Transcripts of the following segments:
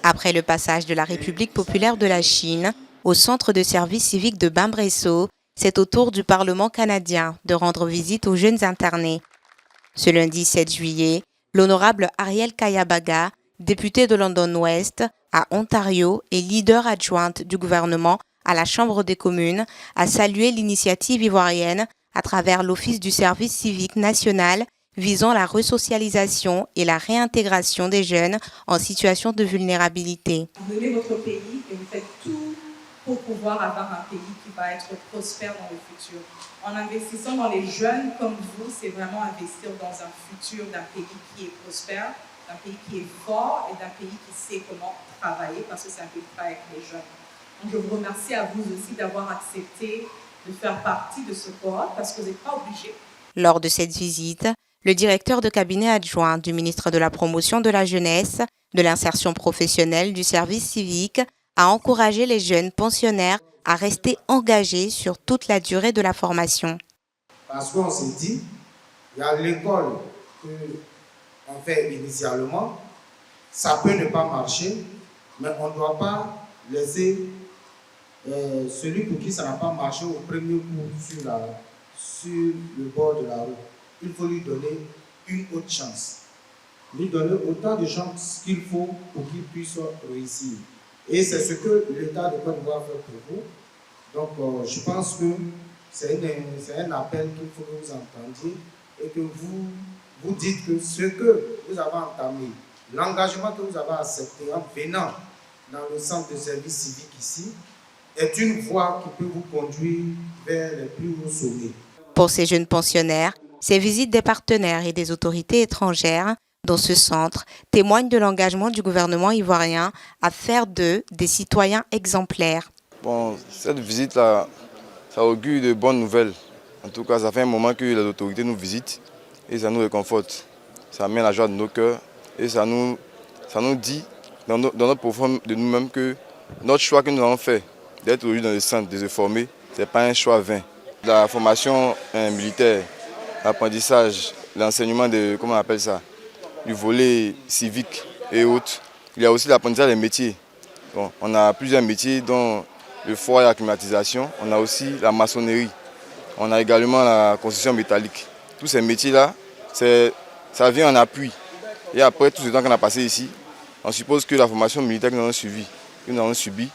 Après le passage de la République populaire de la Chine au centre de service civique de Bambrèso, c'est au tour du Parlement canadien de rendre visite aux jeunes internés. Ce lundi 7 juillet, l'honorable Ariel Kayabaga, député de London West à Ontario et leader adjointe du gouvernement à la Chambre des communes, a salué l'initiative ivoirienne à travers l'Office du service civique national visant la resocialisation et la réintégration des jeunes en situation de vulnérabilité. Vous aimez votre pays et vous faites tout pour pouvoir avoir un pays qui va être prospère dans le futur. En investissant dans les jeunes comme vous, c'est vraiment investir dans un futur d'un pays qui est prospère, d'un pays qui est fort et d'un pays qui sait comment travailler, parce que c'est un pays qui travaille avec les jeunes. Donc je vous remercie à vous aussi d'avoir accepté de faire partie de ce cohorte, parce que vous n'êtes pas obligés. Lors de cette visite, le directeur de cabinet adjoint du ministre de la Promotion de la Jeunesse, de l'Insertion professionnelle, du service civique, a encouragé les jeunes pensionnaires à rester engagés sur toute la durée de la formation. Parce qu'on s'est dit, il y a l'école qu'on fait initialement, ça peut ne pas marcher, mais on ne doit pas laisser celui pour qui ça n'a pas marché au premier coup sur le bord de la route. Il faut lui donner une autre chance. Lui donner autant de chances qu'il faut pour qu'il puisse réussir. Et c'est ce que l'État de Côte d'Ivoire fait pour vous. Donc je pense que c'est un appel qu'il faut que vous entendiez et que vous dites que ce que vous avez entamé, l'engagement que vous avez accepté en venant dans le centre de service civique ici, est une voie qui peut vous conduire vers les plus hauts sommets. Pour ces jeunes pensionnaires, ces visites des partenaires et des autorités étrangères dans ce centre témoignent de l'engagement du gouvernement ivoirien à faire d'eux des citoyens exemplaires. Bon, cette visite-là, ça augure de bonnes nouvelles. En tout cas, ça fait un moment que les autorités nous visitent et ça nous réconforte. Ça met la joie de nos cœurs et ça nous dit dans notre profond de nous-mêmes que notre choix que nous avons fait d'être aujourd'hui dans le centre, de se former, ce n'est pas un choix vain. La formation militaire, l'apprentissage, l'enseignement de, comment on appelle ça, du volet civique et autres. Il y a aussi l'apprentissage des métiers. Bon, on a plusieurs métiers dont le foie et la climatisation. On a aussi la maçonnerie. On a également la construction métallique. Tous ces métiers-là, ça vient en appui. Et après tout ce temps qu'on a passé ici, on suppose que la formation militaire que nous avons subie,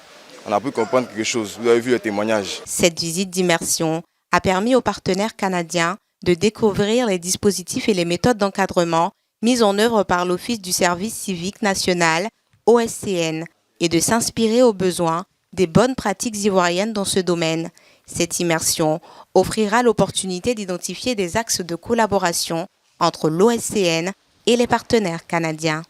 on a pu comprendre quelque chose. Vous avez vu les témoignages. Cette visite d'immersion a permis aux partenaires canadiens de découvrir les dispositifs et les méthodes d'encadrement mis en œuvre par l'Office du service civique national, OSCN, et de s'inspirer aux besoins des bonnes pratiques ivoiriennes dans ce domaine. Cette immersion offrira l'opportunité d'identifier des axes de collaboration entre l'OSCN et les partenaires canadiens.